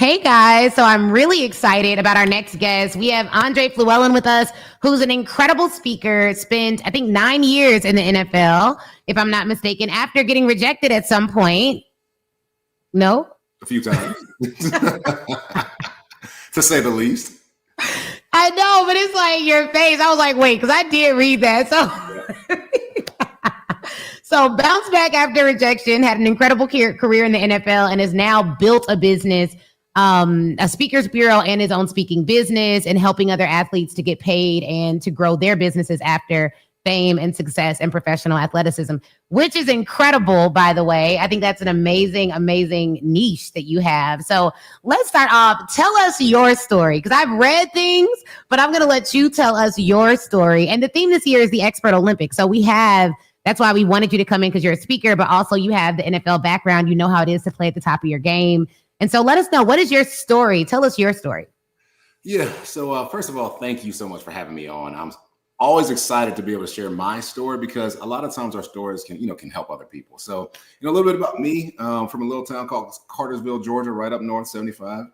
Hey guys, so I'm really excited about our next guest. We have Andre Fluellen with us, who's an incredible speaker, spent, I think, 9 years in the NFL, if I'm not mistaken, after getting rejected at some point. No? A few times, to say the least. I know, but it's like your face. I was like, wait, because I did read that. So bounced back after rejection, had an incredible career in the NFL, and has now built a business, a speakers bureau and his own speaking business, and helping other athletes to get paid and to grow their businesses after fame and success and professional athleticism, which is incredible, by the way. I think that's an amazing, amazing niche that you have. So let's start off. Tell us your story, because I've read things, but I'm going to let you tell us your story. And the theme this year is the Expert Olympics. So that's why we wanted you to come in, because you're a speaker, but also you have the NFL background. You know how it is to play at the top of your game. And so let us know, what is your story? Tell us your story. Yeah. So first of all, thank you so much for having me on. I'm always excited to be able to share my story, because a lot of times our stories can help other people. So, a little bit about me, from a little town called Cartersville, Georgia, right up north, 75.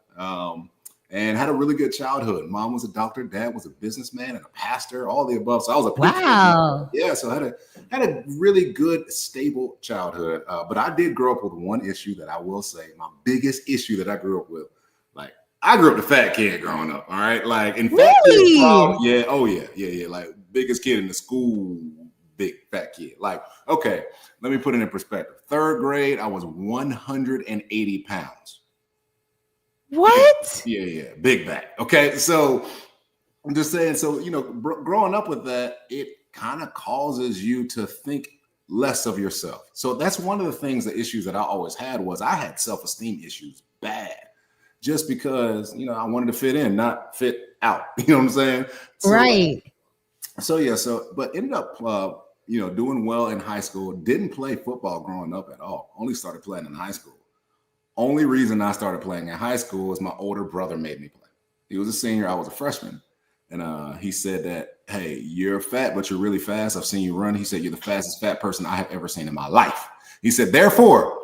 And had a really good childhood. Mom was a doctor, dad was a businessman and a pastor, all the above. So I was a preacher. Wow. Yeah, so I had a really good, stable childhood. But I did grow up with one issue that I will say, my biggest issue that I grew up with. Like, I grew up the fat kid growing up. All right, like in fact, yeah, like biggest kid in the school, big fat kid. Like, okay, let me put it in perspective. Third grade, I was 180 pounds. What? Yeah, big back. Okay, so I'm just saying. So growing up with that, it kind of causes you to think less of yourself. So that's one of the issues that I always had, was I had self-esteem issues bad, just because I wanted to fit in, not fit out. You know what I'm saying? So, right. But ended up doing well in high school. Didn't play football growing up at all. Only started playing in high school. Only reason I started playing in high school is my older brother made me play. He was a senior, I was a freshman. And he said that, hey, you're fat, but you're really fast. I've seen you run. He said, you're the fastest fat person I have ever seen in my life. He said, therefore,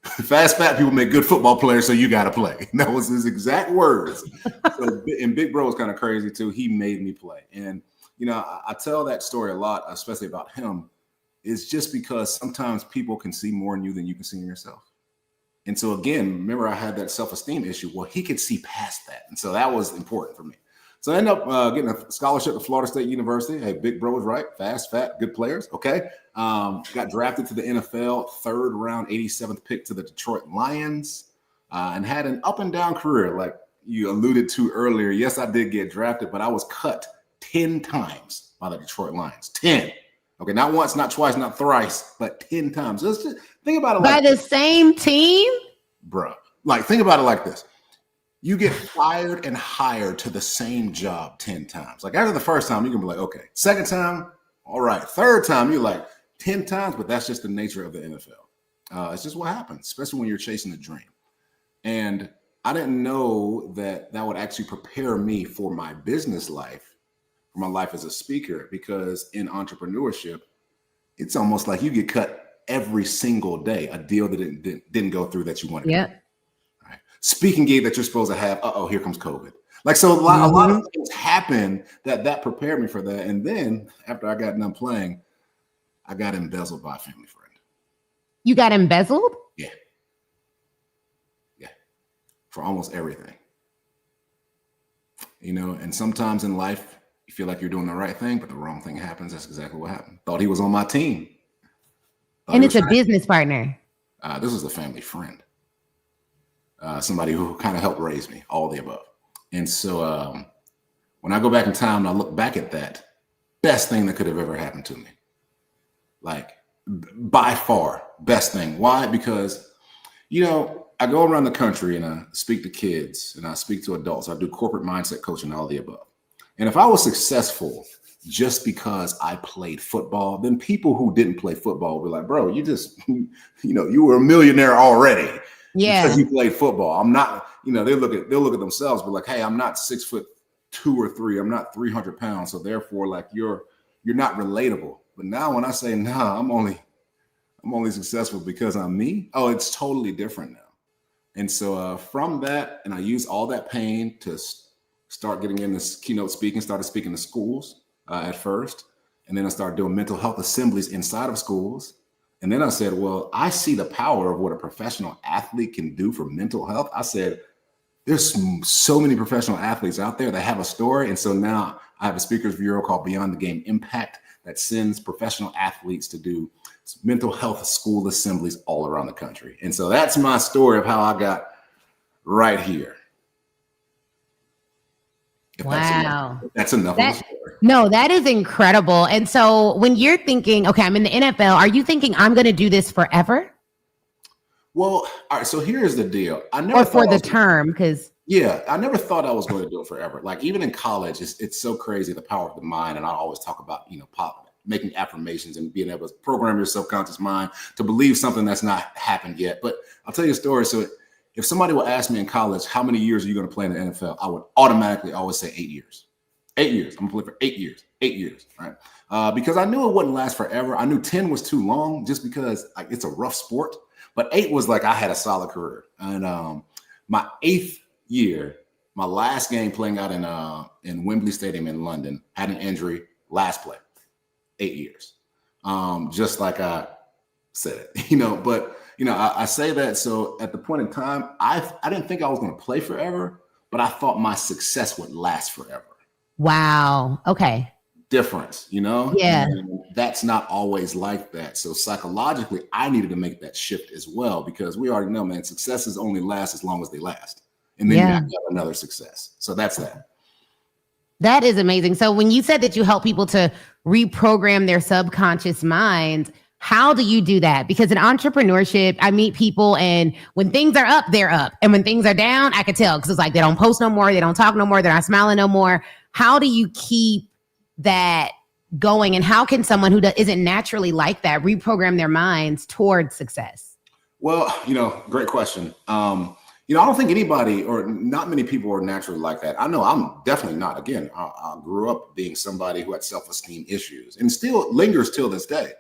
fast fat people make good football players, so you got to play. And that was his exact words. And Big Bro was kind of crazy too. He made me play. And, I tell that story a lot, especially about him. It's just because sometimes people can see more in you than you can see in yourself. And so again, remember, I had that self-esteem issue. Well, he could see past that. And so that was important for me. So I ended up getting a scholarship to Florida State University. Hey, Big Bro was right. Fast, fat, good players. Okay. Got drafted to the NFL, third round, 87th pick to the Detroit Lions, and had an up and down career. Like you alluded to earlier. Yes, I did get drafted, but I was cut 10 times by the Detroit Lions. 10. Okay, not once, not twice, not thrice, but 10 times. Let's just think about it by the same team? Bruh. Like, think about it like this. You get fired and hired to the same job 10 times. Like, after the first time, you can be like, okay. Second time, all right. Third time, you're like 10 times, but that's just the nature of the NFL. It's just what happens, especially when you're chasing a dream. And I didn't know that would actually prepare me for my business life, for my life as a speaker, because in entrepreneurship, it's almost like you get cut every single day, a deal that didn't go through that you wanted. Yeah. All right. Speaking gig that you're supposed to have. Here comes COVID. Like, so a lot of things happened that prepared me for that. And then after I got done playing, I got embezzled by a family friend. You got embezzled? Yeah. For almost everything. And sometimes in life, you feel like you're doing the right thing, but the wrong thing happens. That's exactly what happened. Thought he was on my team. And it's a business partner. This was a family friend. Somebody who kind of helped raise me, all the above. And so when I go back in time and I look back at that, best thing that could have ever happened to me. Like, by far, best thing. Why? Because, I go around the country and I speak to kids and I speak to adults. I do corporate mindset coaching, all the above. And if I was successful just because I played football, then people who didn't play football would be like, bro, you just, you were a millionaire already. Yeah. Because you played football. I'm not, they'll look at themselves, but like, hey, I'm not 6'2" or 3. I'm not 300 pounds. So therefore, like, you're not relatable. But now when I say, nah, I'm only successful because I'm me. Oh, it's totally different now. And so from that, and I used all that pain to start getting into keynote speaking, started speaking to schools at first. And then I started doing mental health assemblies inside of schools. And then I said, well, I see the power of what a professional athlete can do for mental health. I said, there's so many professional athletes out there that have a story. And so now I have a speakers bureau called Beyond the Game Impact that sends professional athletes to do mental health school assemblies all around the country. And so that's my story of how I got right here. Wow. That's enough of a story. No, that is incredible. And so when you're thinking, okay, I'm in the NFL, are you thinking I'm going to do this forever? Well, all right. So here's the deal. I never or for the term, because I never thought I was going to do it forever. Like even in college, it's so crazy, the power of the mind. And I always talk about, making affirmations and being able to program your subconscious mind to believe something that's not happened yet. But I'll tell you a story. So if somebody will ask me in college, how many years are you going to play in the NFL? I would automatically always say 8 years. 8 years. I'm going to play for 8 years. 8 years, right? Because I knew it wouldn't last forever. I knew 10 was too long just because it's a rough sport. But 8 was like I had a solid career. And my 8th year, my last game playing out in Wembley Stadium in London, had an injury, last play. 8 years. Just like I said it, but I say that. So at the point in time, I didn't think I was going to play forever, but I thought my success would last forever. Wow. Okay. Difference, Yeah. And that's not always like that. So psychologically, I needed to make that shift as well, because we already know, man, successes only last as long as they last. And then you have another success. So that's that. That is amazing. So when you said that you help people to reprogram their subconscious minds, how do you do that? Because in entrepreneurship, I meet people and when things are up, they're up. And when things are down, I could tell because it's like they don't post no more. They don't talk no more. They're not smiling no more. How do you keep that going? And how can someone who isn't naturally like that reprogram their minds towards success? Well, great question. I don't think anybody or not many people are naturally like that. I know I'm definitely not. Again, I grew up being somebody who had self-esteem issues and still lingers till this day.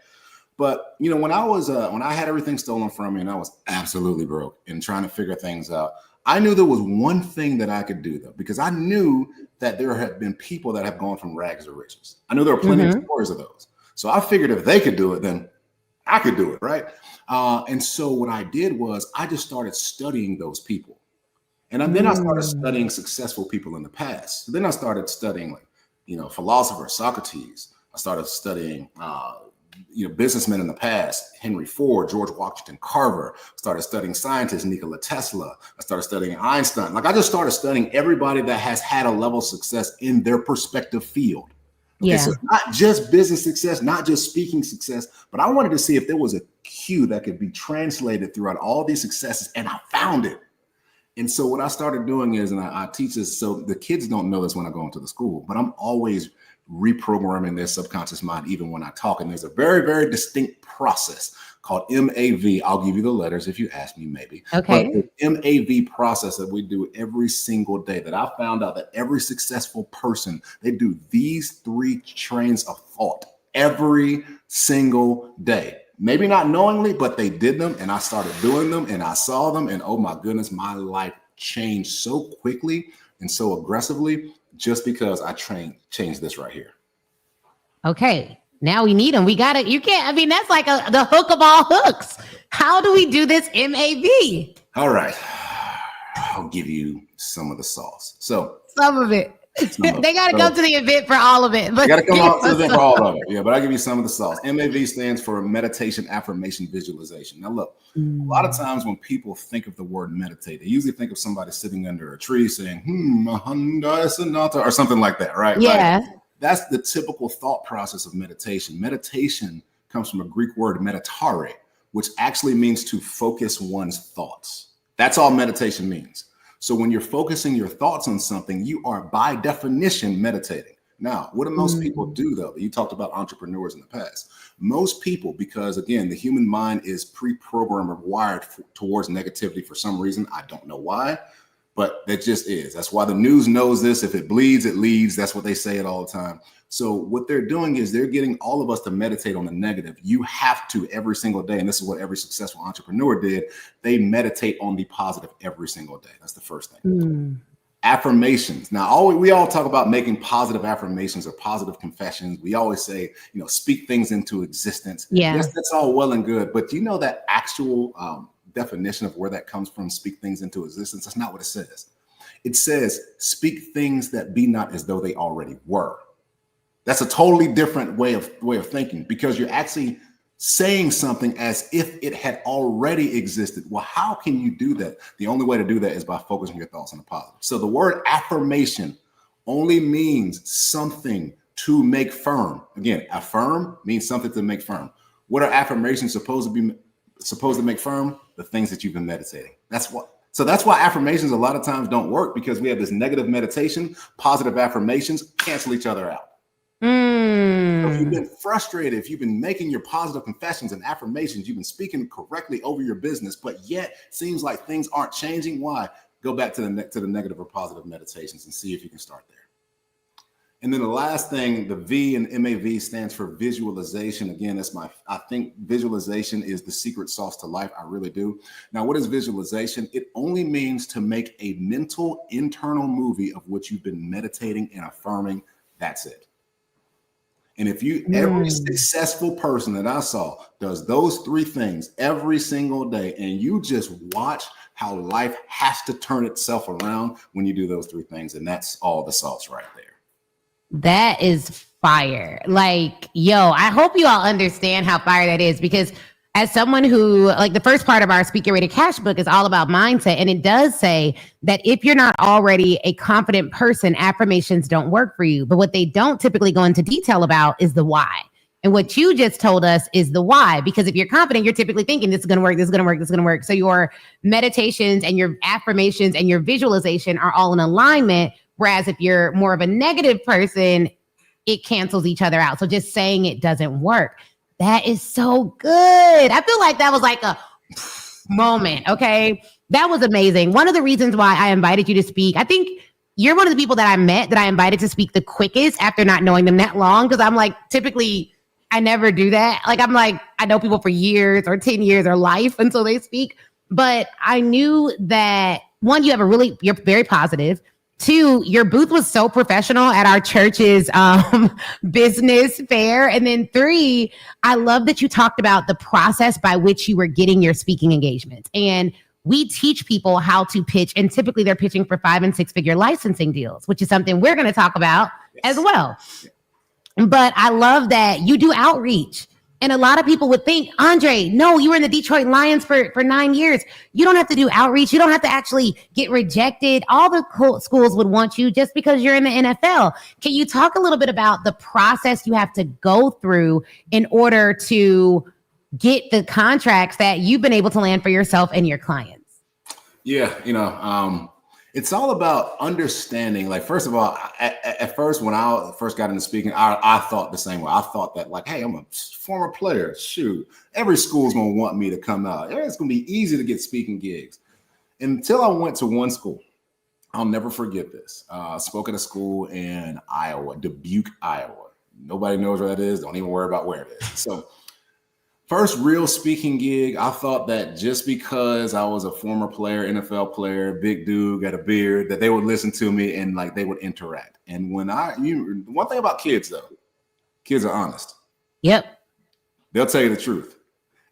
But, when I had everything stolen from me and I was absolutely broke and trying to figure things out, I knew there was one thing that I could do, though, because I knew that there have been people that have gone from rags to riches. I knew there were plenty of stories of those. So I figured if they could do it, then I could do it, right? And so what I did was I just started studying those people. And then I started studying successful people in the past. So then I started studying, philosophers, Socrates. I started studying, businessmen in the past, Henry Ford, George Washington Carver. Started studying scientists, Nikola Tesla. I started studying Einstein. I just started studying everybody that has had a level of success in their respective field. Okay, so not just business success, not just speaking success, but I wanted to see if there was a cue that could be translated throughout all these successes, and I found it. And so what I started doing is, and I teach this, so the kids don't know this when I go into the school, but I'm always reprogramming their subconscious mind, even when I talk. And there's a very, very distinct process called MAV. I'll give you the letters if you ask me, maybe. Okay. But the MAV process that we do every single day, that I found out that every successful person, they do these 3 trains of thought every single day. Maybe not knowingly, but they did them, and I started doing them, and I saw them, and oh my goodness, my life changed so quickly and so aggressively just because I changed this right here. Okay, now we need them. We got it. You can't. That's like the hook of all hooks. How do we do this MAV? All right, I'll give you some of the sauce. So some of it. They got to come to the event for all of it. They got to come out to the event for all of it. Yeah, but I'll give you some of the sauce. MAV stands for meditation, affirmation, visualization. Now, look, a lot of times when people think of the word meditate, they usually think of somebody sitting under a tree saying, or something like that, right? Yeah. That's the typical thought process of meditation. Meditation comes from a Greek word, meditare, which actually means to focus one's thoughts. That's all meditation means. So when you're focusing your thoughts on something, you are by definition meditating. Now, what do most people do, though? You talked about entrepreneurs in the past. Most people, because again, the human mind is pre-programmed or wired towards negativity for some reason. I don't know why, but that just is. That's why the news knows this. If it bleeds, it leads. That's what they say it all the time. So what they're doing is they're getting all of us to meditate on the negative. You have to every single day. And this is what every successful entrepreneur did. They meditate on the positive every single day. That's the first thing. Affirmations. Now, we all talk about making positive affirmations or positive confessions. We always say, speak things into existence. Yeah. Yes, that's all well and good. But do you know that actual definition of where that comes from, speak things into existence? That's not what it says. It says, speak things that be not as though they already were. That's a totally different way of thinking, because you're actually saying something as if it had already existed. Well, how can you do that? The only way to do that is by focusing your thoughts on the positive. So the word affirmation only means something to make firm. Again, affirm means something to make firm. What are affirmations supposed to make firm? The things that you've been meditating. So that's why affirmations a lot of times don't work, because we have this negative meditation. Positive affirmations cancel each other out. So if you've been frustrated, if you've been making your positive confessions and affirmations, you've been speaking correctly over your business, but yet seems like things aren't changing. Why? Go back to the negative or positive meditations and see if you can start there. And then the last thing, the V in MAV stands for visualization. Again, I think visualization is the secret sauce to life. I really do. Now, what is visualization? It only means to make a mental internal movie of what you've been meditating and affirming. That's it. And if every successful person that I saw does those three things every single day, and you just watch how life has to turn itself around when you do those three things, and that's all the sauce right there. That is fire. Like, I hope you all understand how fire that is, because as someone who, like, the first part of our Speak Your Way to Cash book is all about mindset. And it does say that if you're not already a confident person, affirmations don't work for you. But what they don't typically go into detail about is the why. And what you just told us is the why, because if you're confident, you're typically thinking this is going to work, this is going to work, this is going to work. So your meditations and your affirmations and your visualization are all in alignment. Whereas if you're more of a negative person, it cancels each other out. So just saying it doesn't work. That is so good. I feel like that was like a moment. Okay. That was amazing. One of the reasons why I invited you to speak, I think you're one of the people that I met that I invited to speak the quickest after not knowing them that long. Cause I'm like, typically I never do that. Like, I'm like, I know people for years or 10 years or life until they speak. But I knew that, one, you're very positive. Two, your booth was so professional at our church's business fair. And then three, I love that you talked about the process by which you were getting your speaking engagements. And we teach people how to pitch, and typically they're pitching for 5- and 6-figure licensing deals, which is something we're going to talk about as well. But I love that you do outreach. And a lot of people would think, Andre, no, you were in the Detroit Lions for 9 years. You don't have to do outreach. You don't have to actually get rejected. All the schools would want you just because you're in the NFL. Can you talk a little bit about the process you have to go through in order to get the contracts that you've been able to land for yourself and your clients? Yeah, it's all about understanding. Like, first of all, at first, when I first got into speaking, I thought the same way. I thought that, like, hey, I'm a former player. Shoot, every school's going to want me to come out. It's going to be easy to get speaking gigs. Until I went to one school. I'll never forget this. I spoke at a school in Iowa, Dubuque, Iowa. Nobody knows where that is. Don't even worry about where it is. So, first real speaking gig, I thought that just because I was a former player, NFL player, big dude, got a beard, that they would listen to me and like they would interact. And one thing about kids though, kids are honest. Yep. They'll tell you the truth.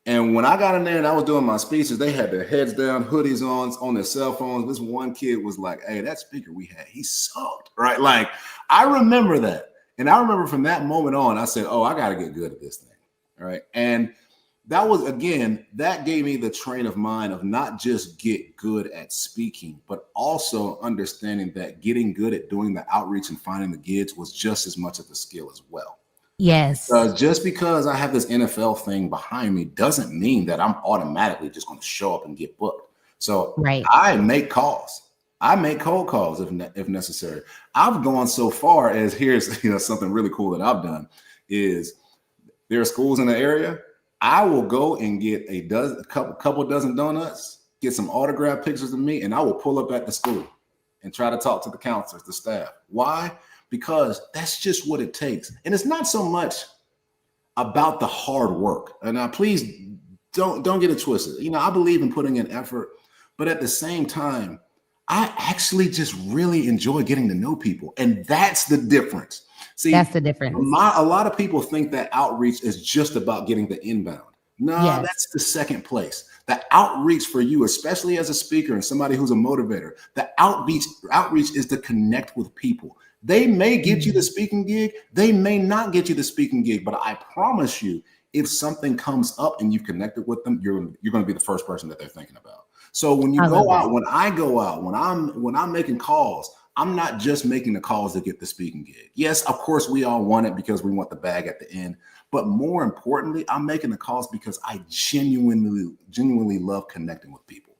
And when I got in there and I was doing my speeches, they had their heads down, hoodies on their cell phones. This one kid was like, hey, that speaker we had, he sucked, right? Like, I remember that. And I remember from that moment on, I said, oh, I got to get good at this thing. All right. And that was, again, that gave me the train of mind of not just get good at speaking, but also understanding that getting good at doing the outreach and finding the gigs was just as much of a skill as well. Yes. Just because I have this NFL thing behind me doesn't mean that I'm automatically just going to show up and get booked. So right. I make calls. I make cold calls if necessary. I've gone so far as, here's something really cool that I've done is there are schools in the area. I will go and get a couple dozen donuts, get some autographed pictures of me, and I will pull up at the school and try to talk to the counselors, the staff. Why? because that's just what it takes. And it's not so much about the hard work. And now please don't get it twisted. I believe in putting in effort, but at the same time, I actually just really enjoy getting to know people. And that's the difference. See, that's the difference. A lot of people think that outreach is just about getting the inbound. No, Yes. That's the second place. The outreach for you, especially as a speaker and somebody who's a motivator, the outreach is to connect with people. They may get you the speaking gig. They may not get you the speaking gig, but I promise you, if something comes up and you've connected with them, you're going to be the first person that they're thinking about. So when you go out, when I go out, when I'm making calls, I'm not just making the calls to get the speaking gig. Yes, of course, we all want it because we want the bag at the end. But more importantly, I'm making the calls because I genuinely love connecting with people.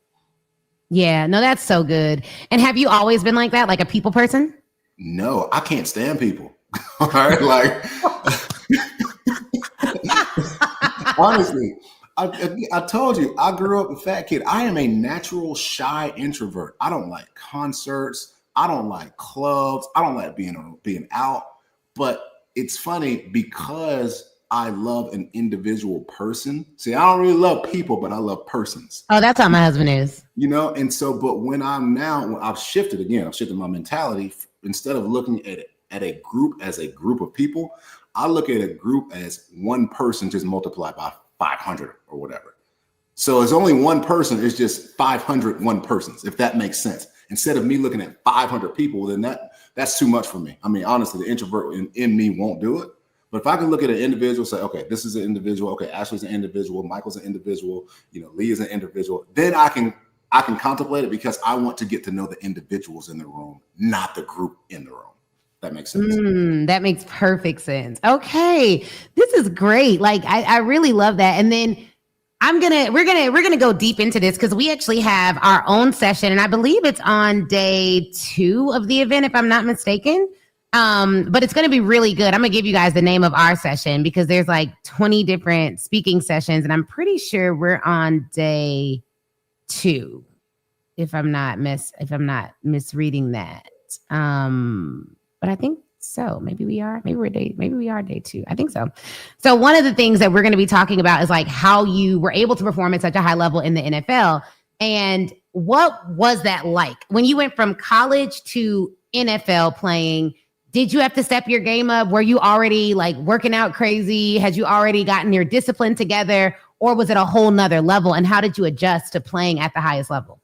Yeah, no, that's so good. And have you always been like that, like a people person? No, I can't stand people. All right, like honestly, I told you, I grew up a fat kid. I am a natural shy introvert. I don't like concerts. I don't like clubs. I don't like being out. But it's funny because I love an individual person. See, I don't really love people, but I love persons. Oh, that's how my husband is. And so, but when I've shifted again, I've shifted my mentality. Instead of looking at a group as a group of people, I look at a group as one person just multiplied by 500 or whatever. So it's only one person. It's just 500 one persons, if that makes sense. Instead of me looking at 500 people, then that's too much for me. I mean, honestly, the introvert in me won't do it. But if I can look at an individual, say, okay, this is an individual. Okay, Ashley's an individual. Michael's an individual. Lee is an individual. Then I can contemplate it because I want to get to know the individuals in the room, not the group in the room. That makes sense. That makes perfect sense. Okay, this is great. Like I really love that. And then we're gonna go deep into this because we actually have our own session, and I believe it's on day 2 of the event, if I'm not mistaken. But it's going to be really good. I'm going to give you guys the name of our session because there's like 20 different speaking sessions, and I'm pretty sure we're on day 2, if I'm not misreading that. But I think so. Maybe we are day 2. I think so. So one of the things that we're going to be talking about is like how you were able to perform at such a high level in the NFL, and what was that like when you went from college to NFL playing? Did you have to step your game up? Were you already like working out crazy? Had you already gotten your discipline together, or was it a whole nother level? And how did you adjust to playing at the highest level?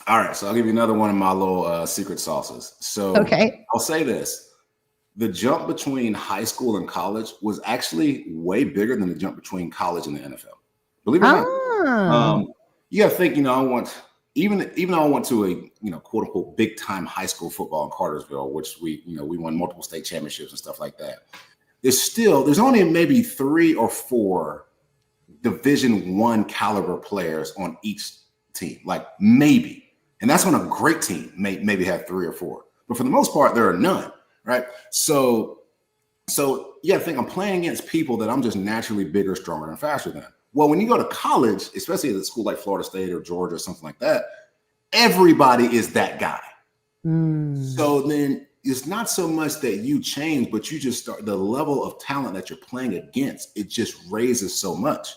All right. So I'll give you another one of my little secret sauces. So okay, I'll say this. The jump between high school and college was actually way bigger than the jump between college and the NFL. Believe it or not. You got to think, even though I went to a quote unquote big time high school football in Cartersville, which we won multiple state championships and stuff like that. There's only maybe 3 or 4 Division I caliber players on each team, like maybe, and that's on a great team. Maybe have 3 or 4, but for the most part, there are none. Right. So yeah, I think I'm playing against people that I'm just naturally bigger, stronger, and faster than. Well, when you go to college, especially at a school like Florida State or Georgia or something like that, everybody is that guy. So then it's not so much that you change, but you just start the level of talent that you're playing against. It just raises so much.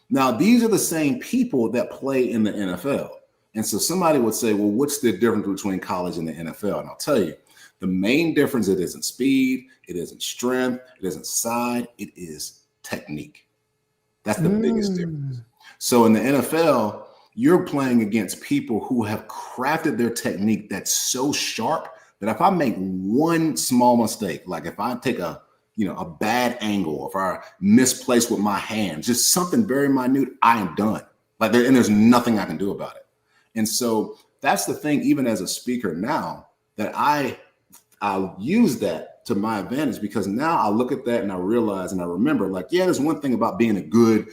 Now, these are the same people that play in the NFL. And so somebody would say, well, what's the difference between college and the NFL? And I'll tell you, the main difference, it isn't speed, it isn't strength, it isn't size, it is technique. That's the biggest difference. So in the NFL, you're playing against people who have crafted their technique that's so sharp that if I make one small mistake, like if I take a bad angle, if I misplace with my hand, just something very minute, I am done. And there's nothing I can do about it. And so that's the thing, even as a speaker now, that I'll use that to my advantage, because now I look at that and I realize and I remember, like, yeah, there's one thing about being a good,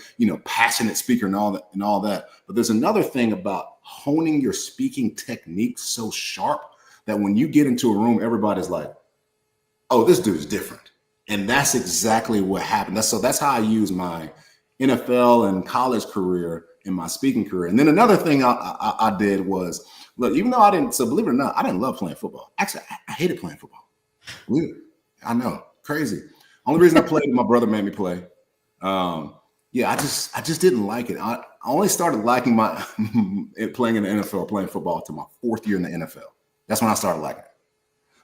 passionate speaker and all that. But there's another thing about honing your speaking technique so sharp that when you get into a room, everybody's like, oh, this dude is different. And that's exactly what happened. That's how I use my NFL and college career in my speaking career. And then another thing I did was, look, even though believe it or not, I didn't love playing football. Actually, I hated playing football. I know, crazy. Only reason I played, my brother made me play. Yeah, I just didn't like it. I only started liking my playing in the NFL, playing football, to my 4th year in the NFL. That's when I started liking it.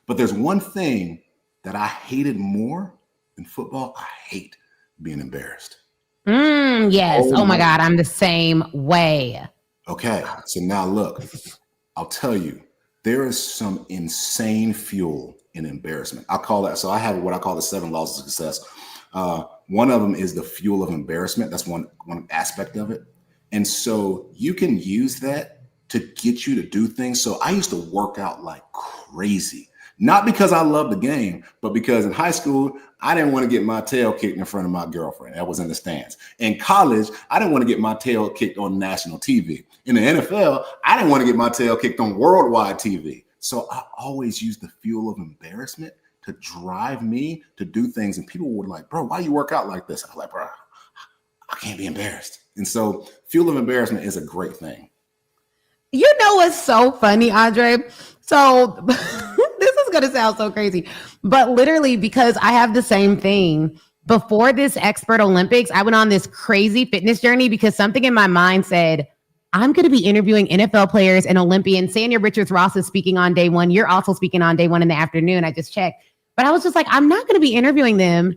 But there's one thing that I hated more than football. I hate being embarrassed. Yes. Oh my God, I'm the same way. Okay, so now look, I'll tell you, there is some insane fuel in embarrassment. I call that. So I have what I call the 7 laws of success. One of them is the fuel of embarrassment. That's one aspect of it. And so you can use that to get you to do things. So I used to work out like crazy, not because I love the game, but because in high school, I didn't want to get my tail kicked in front of my girlfriend. That was in the stands. In college, I didn't want to get my tail kicked on national TV. In the NFL, I didn't want to get my tail kicked on worldwide TV. So I always used the fuel of embarrassment to drive me to do things. And people were like, bro, why you work out like this? I was like, bro, I can't be embarrassed. And so fuel of embarrassment is a great thing. You know what's so funny, Andre? So this is going to sound so crazy, but literally because I have the same thing. Before this Expert Olympics, I went on this crazy fitness journey because something in my mind said, I'm going to be interviewing NFL players and Olympians. Sanya Richards-Ross is speaking on day 1. You're also speaking on day 1 in the afternoon. I just checked. But I was just like, I'm not going to be interviewing them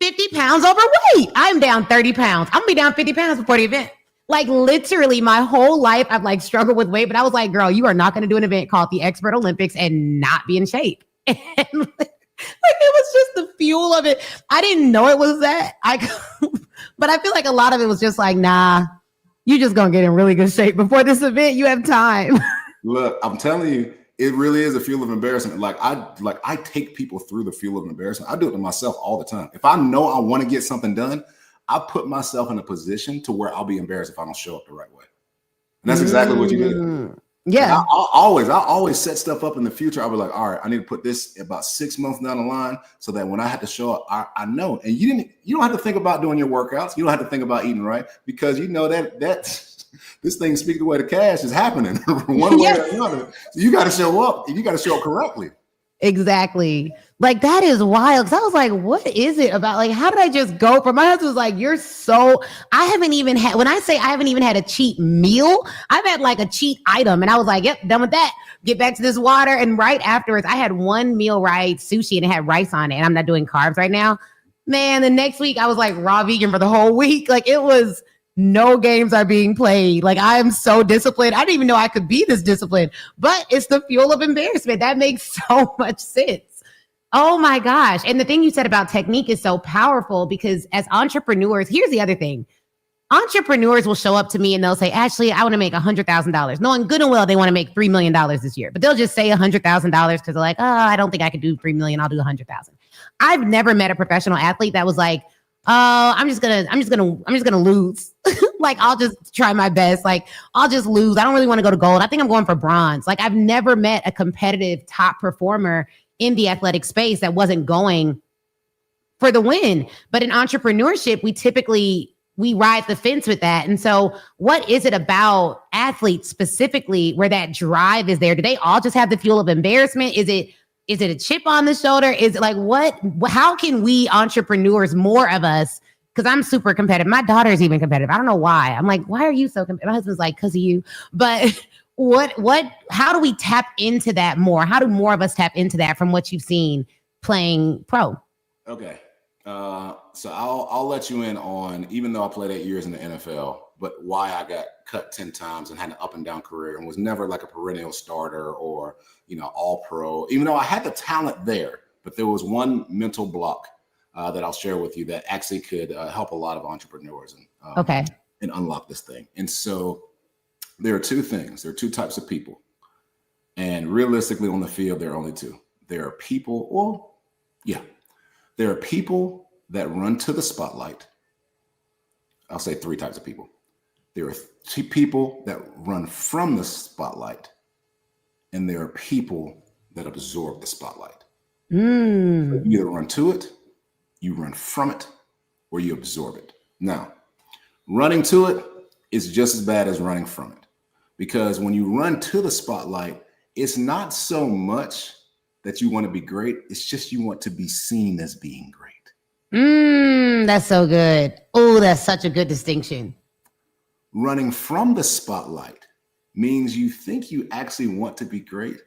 50 pounds overweight. I'm down 30 pounds. I'm going to be down 50 pounds before the event. Like literally my whole life, I've like struggled with weight, but I was like, girl, you are not going to do an event called the Expert Olympics and not be in shape. And like, it was just the fuel of it. I didn't know it was that. But I feel like a lot of it was just like, nah, you just going to get in really good shape before this event. You have time. Look, I'm telling you, it really is a fuel of embarrassment. Like I take people through the fuel of embarrassment. I do it to myself all the time. If I know I want to get something done, I put myself in a position to where I'll be embarrassed if I don't show up the right way. And that's exactly what you did. Yeah. I always set stuff up in the future. I'll be like, all right, I need to put this about 6 months down the line so that when I have to show up, I know. And you don't have to think about doing your workouts. You don't have to think about eating right because you know that this thing, speak the way to cash, is happening one way or another. So you got to show up and you got to show up correctly. Exactly. Like that is wild. Cause I was like, what is it about? Like, how did I just go from my husband was like, I haven't even had, when I say I haven't even had a cheat meal, I've had like a cheat item. And I was like, yep, done with that. Get back to this water. And right afterwards, I had one meal, right? Sushi, and it had rice on it. And I'm not doing carbs right now. Man, the next week I was like raw vegan for the whole week. Like it was, no games are being played. Like I am so disciplined. I didn't even know I could be this disciplined, but it's the fuel of embarrassment. That makes so much sense. Oh my gosh. And the thing you said about technique is so powerful because as entrepreneurs, here's the other thing. Entrepreneurs will show up to me and they'll say, Ashley, I want to make $100,000. Knowing good and well, they want to make $3 million this year, but they'll just say $100,000 because they're like, oh, I don't think I could do 3 million. I'll do 100,000. I've never met a professional athlete that was like, I'm just gonna lose. Like, I'll just try my best. Like, I'll just lose. I don't really want to go to gold. I think I'm going for bronze. Like, I've never met a competitive top performer in the athletic space that wasn't going for the win. But in entrepreneurship, we ride the fence with that. And so what is it about athletes specifically where that drive is there? Do they all just have the fuel of embarrassment? Is it a chip on the shoulder? Is it like how can we entrepreneurs, more of us, because I'm super competitive. My daughter is even competitive. I don't know why. I'm like, why are you so competitive? My husband's like, because of you. But how do we tap into that more? How do more of us tap into that from what you've seen playing pro? Okay. So I'll let you in on, even though I played 8 years in the NFL, but why I got cut 10 times and had an up and down career and was never like a perennial starter or, all pro, even though I had the talent there, but there was one mental block that I'll share with you that actually could help a lot of entrepreneurs and unlock this thing. And so there are two things. There are two types of people. And realistically on the field, there are only two. There are people, there are people that run to the spotlight. I'll say three types of people. There are people that run from the spotlight, and there are people that absorb the spotlight. So you either run to it, you run from it, or you absorb it. Now, running to it is just as bad as running from it, because when you run to the spotlight, it's not so much that you want to be great. It's just you want to be seen as being great. That's so good. Oh, that's such a good distinction. Running from the spotlight means you think you actually want to be great,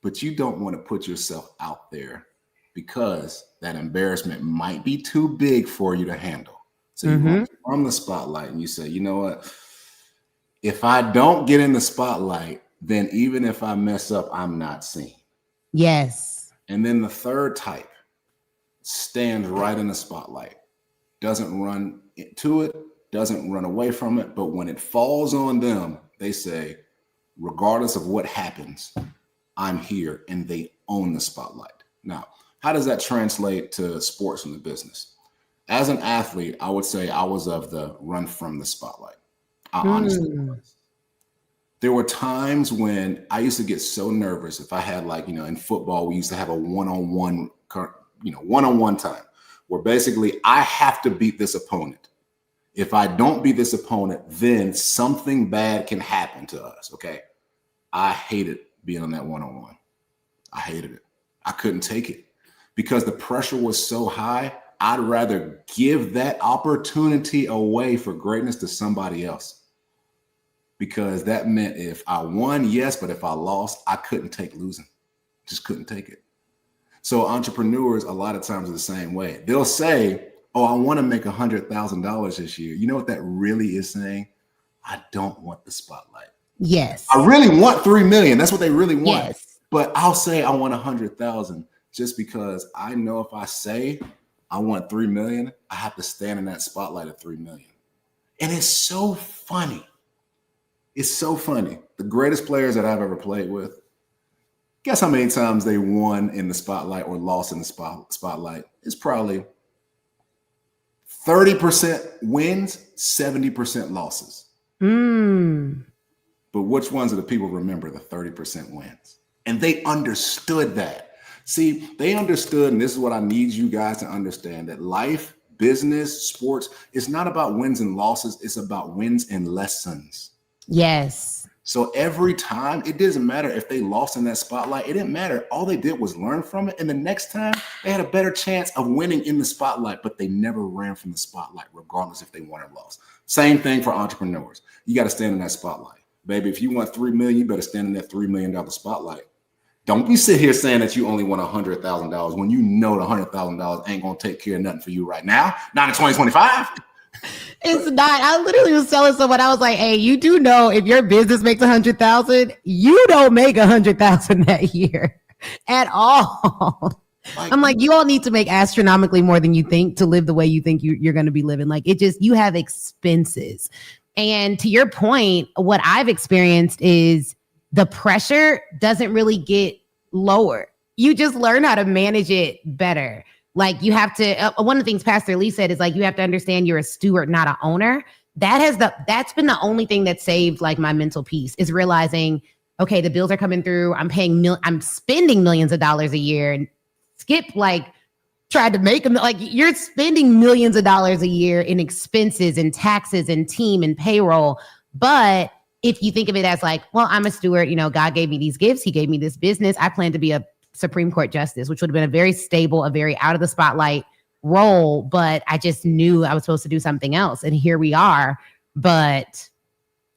but you don't want to put yourself out there because that embarrassment might be too big for you to handle. So you run from the spotlight and you say, you know what? If I don't get in the spotlight, then even if I mess up, I'm not seen. Yes. And then the third type stands right in the spotlight, doesn't run to it, doesn't run away from it. But when it falls on them, they say, regardless of what happens, I'm here, and they own the spotlight. Now, how does that translate to sports and the business? As an athlete, I would say I was of the run from the spotlight. I honestly was. There were times when I used to get so nervous if I had, like, in football, we used to have a one-on-one time where basically I have to beat this opponent. If I don't beat this opponent, then something bad can happen to us. Okay. I hated being on that one-on-one. I hated it. I couldn't take it because the pressure was so high. I'd rather give that opportunity away for greatness to somebody else, because that meant if I won, yes, but if I lost, I couldn't take losing. Just couldn't take it. So entrepreneurs a lot of times are the same way. They'll say, oh, I want to make $100,000 this year. You know what that really is saying? I don't want the spotlight. Yes. I really want 3 million. That's what they really want. Yes. But I'll say I want 100,000 just because I know if I say I want 3 million, I have to stand in that spotlight of 3 million. And it's so funny. It's so funny. The greatest players that I've ever played with, guess how many times they won in the spotlight or lost in the spotlight? It's probably 30% wins, 70% losses. But which ones are the people remember the 30% wins? And they understood that. See, they understood, and this is what I need you guys to understand, that life, business, sports, it's not about wins and losses. It's about wins and lessons. Yes. So every time, it doesn't matter if they lost in that spotlight. It didn't matter. All they did was learn from it. And the next time, they had a better chance of winning in the spotlight, but they never ran from the spotlight, regardless if they won or lost. Same thing for entrepreneurs. You got to stand in that spotlight. Baby, if you want 3 million, you better stand in that $3 million spotlight. Don't be sit here saying that you only want $100,000 when you know the $100,000 ain't going to take care of nothing for you right now. Not in 2025. It's not. I literally was telling someone, I was like, hey, you do know if your business makes 100,000, you don't make 100,000 that year at all. I'm like, you all need to make astronomically more than you think to live the way you think you're going to be living. Like, you have expenses. And to your point, what I've experienced is the pressure doesn't really get lower. You just learn how to manage it better. Like, you have to, one of the things Pastor Lee said is, like, you have to understand you're a steward, not an owner. That's been the only thing that saved, like, my mental peace, is realizing, okay, the bills are coming through. I'm spending millions of dollars a year, and Skip, like, tried to make them, like, you're spending millions of dollars a year in expenses and taxes and team and payroll. But if you think of it as like, well, I'm a steward, God gave me these gifts. He gave me this business. I plan to be a Supreme Court justice, which would have been a very stable, a very out of the spotlight role. But I just knew I was supposed to do something else. And here we are. But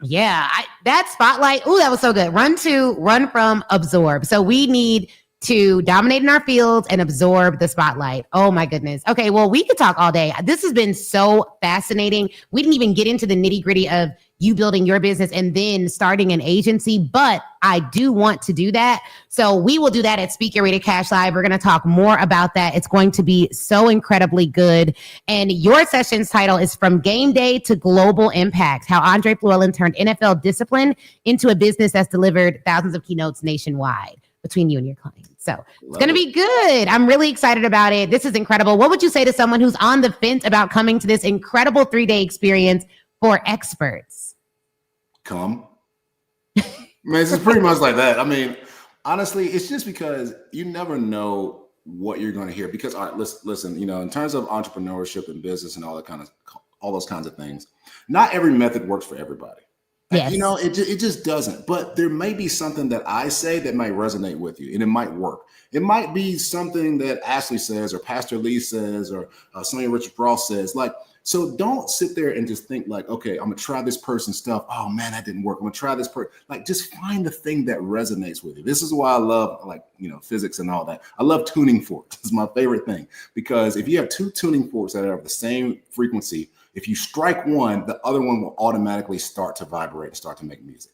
yeah, that spotlight. Ooh, that was so good. Run from, absorb. So we need to dominate in our fields and absorb the spotlight. Oh my goodness. Okay, well, we could talk all day. This has been so fascinating. We didn't even get into the nitty-gritty of you building your business and then starting an agency, but I do want to do that. So we will do that at Speak Your Way to Cash Live. We're going to talk more about that. It's going to be so incredibly good. And your session's title is From Game Day to Global Impact: How Andre Llewellyn Turned NFL Discipline into a Business That's Delivered Thousands of Keynotes Nationwide, between you and your clients. So it's going to be good. I'm really excited about it. This is incredible. What would you say to someone who's on the fence about coming to this incredible 3-day experience for experts? Come. Man, it's pretty much like that. I mean, honestly, it's just because you never know what you're going to hear. Because, all right, listen, in terms of entrepreneurship and business and all those kinds of things, not every method works for everybody. Yes. You know, it just doesn't. But there may be something that I say that might resonate with you, and it might work. It might be something that Ashley says, or Pastor Lee says, or Sonia Richard Ross says. Like, so don't sit there and just think like, okay, I'm gonna try this person's stuff. Oh man, that didn't work. I'm gonna try this person. Like, just find the thing that resonates with you. This is why I love, like, you know, physics and all that. I love tuning forks. It's my favorite thing, because if you have two tuning forks that are of the same frequency, if you strike one, the other one will automatically start to vibrate and start to make music.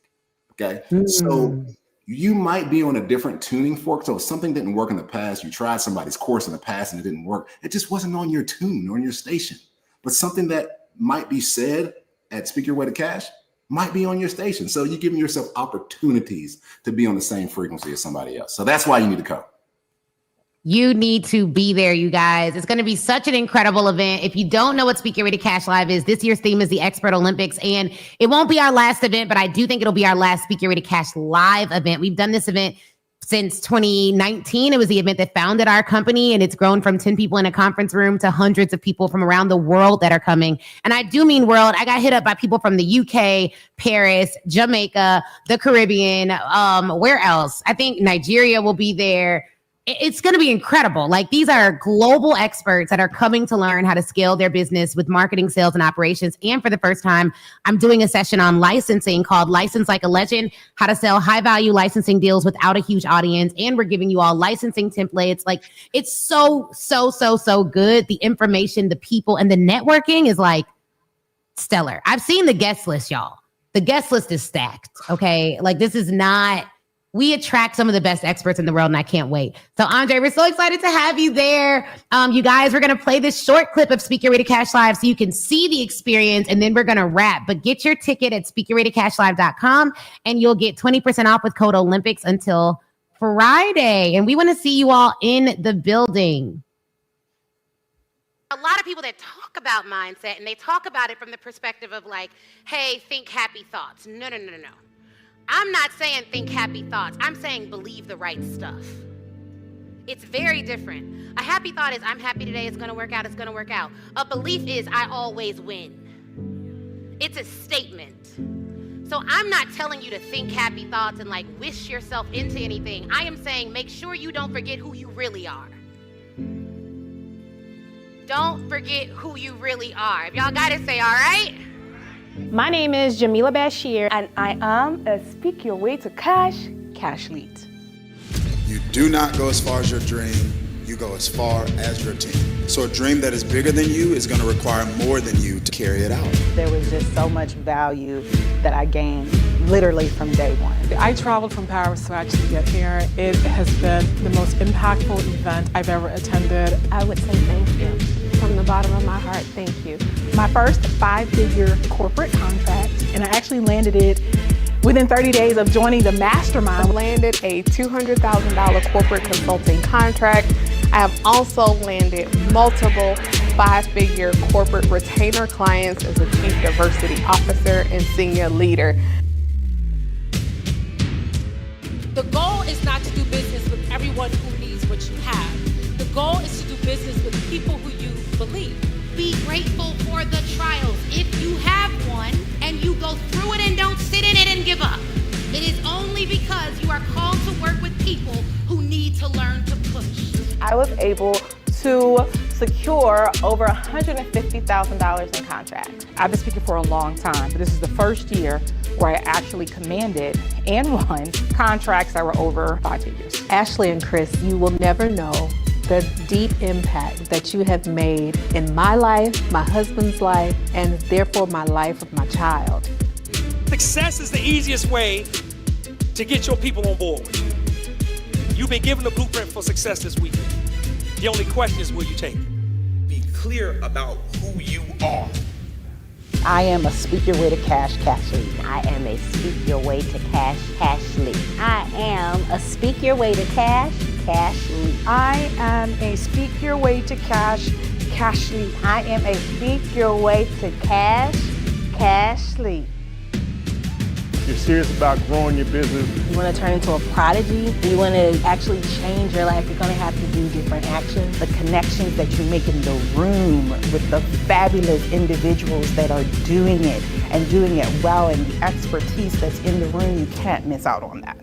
Okay. So you might be on a different tuning fork. So if something didn't work in the past, you tried somebody's course in the past and it didn't work. It just wasn't on your tune or on your station. But something that might be said at Speak Your Way to Cash might be on your station. So you're giving yourself opportunities to be on the same frequency as somebody else. So that's why you need to come. You need to be there, you guys. It's going to be such an incredible event. If you don't know what Speak Your Way to Cash Live is, this year's theme is the Expert Olympics, and it won't be our last event, but I do think it'll be our last Speak Your Way to Cash Live event. We've done this event since 2019. It was the event that founded our company, and it's grown from 10 people in a conference room to hundreds of people from around the world that are coming. And I do mean world. I got hit up by people from the UK, Paris, Jamaica, the Caribbean, where else? I think Nigeria will be there. It's going to be incredible. Like, these are global experts that are coming to learn how to scale their business with marketing, sales, and operations. And for the first time, I'm doing a session on licensing called License Like a Legend, how to sell high value licensing deals without a huge audience. And we're giving you all licensing templates. Like, it's so good. The information, the people, and the networking is like stellar. I've seen the guest list, y'all. The guest list is stacked. Okay. Like, this is not... We attract some of the best experts in the world, and I can't wait. So, Andre, we're so excited to have you there. You guys, we're going to play this short clip of Speak Your Way to Cash Live so you can see the experience, and then we're going to wrap. But get your ticket at speakyourwaytocashlive.com, and you'll get 20% off with code Olympics until Friday. And we want to see you all in the building. A lot of people that talk about mindset, and they talk about it from the perspective of like, hey, think happy thoughts. No. I'm not saying think happy thoughts. I'm saying believe the right stuff. It's very different. A happy thought is I'm happy today. It's going to work out. It's going to work out. A belief is I always win. It's a statement. So I'm not telling you to think happy thoughts and like wish yourself into anything. I am saying make sure you don't forget who you really are. Don't forget who you really are. If y'all got it, say all right. My name is Jamila Bashir, and I am a Speak Your Way to Cash lead. You do not go as far as your dream, you go as far as your team. So a dream that is bigger than you is going to require more than you to carry it out. There was just so much value that I gained literally from day one. I traveled from Paris to actually get here. It has been the most impactful event I've ever attended. I would say thank you. From the bottom of my heart, thank you. My first 5-figure corporate contract, and I actually landed it within 30 days of joining the mastermind. I landed a $200,000 corporate consulting contract. I have also landed multiple 5-figure corporate retainer clients as a chief diversity officer and senior leader. The goal is not to do business with everyone who needs what you have. The goal is to do business with people who you believe. Be grateful for the trials. If you have one and you go through it and don't sit in it and give up, it is only because you are called to work with people who need to learn to push. I was able to secure over $150,000 in contracts. I've been speaking for a long time, but this is the first year where I actually commanded and won contracts that were over 5 figures. Ashley and Chris, you will never know the deep impact that you have made in my life, my husband's life, and therefore my life of my child. Success is the easiest way to get your people on board with you. You've been given the blueprint for success this week. The only question is, will you take it? Be clear about who you are. I am a Speak Your Way to Cash lead. I am a Speak Your Way to Cash lead. I am a Speak Your Way to Cash lead. I am a Speak Your Way to Cash lead. I am a Speak Your Way to Cash lead. you're serious about growing your business. You want to turn into a prodigy. You want to actually change your life. You're going to have to do different actions. The connections that you make in the room with the fabulous individuals that are doing it and doing it well, and the expertise that's in the room, you can't miss out on that.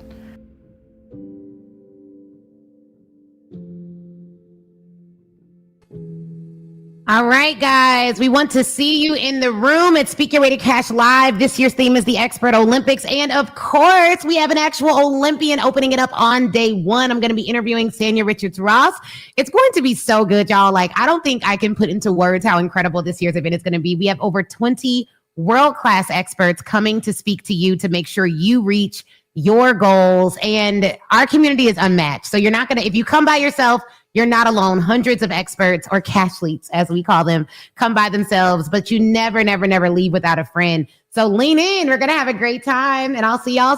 All right, guys, we want to see you in the room at Speak Your Way to Cash Live. This year's theme is the Expert Olympics. And of course, we have an actual Olympian opening it up on day one. I'm going to be interviewing Sanya Richards-Ross. It's going to be so good, y'all. Like, I don't think I can put into words how incredible this year's event is going to be. We have over 20 world-class experts coming to speak to you to make sure you reach your goals. And our community is unmatched. So you're not going to, if you come by yourself, you're not alone. Hundreds of experts, or cashleets, as we call them, come by themselves, but you never, never, never leave without a friend. So lean in. We're going to have a great time, and I'll see y'all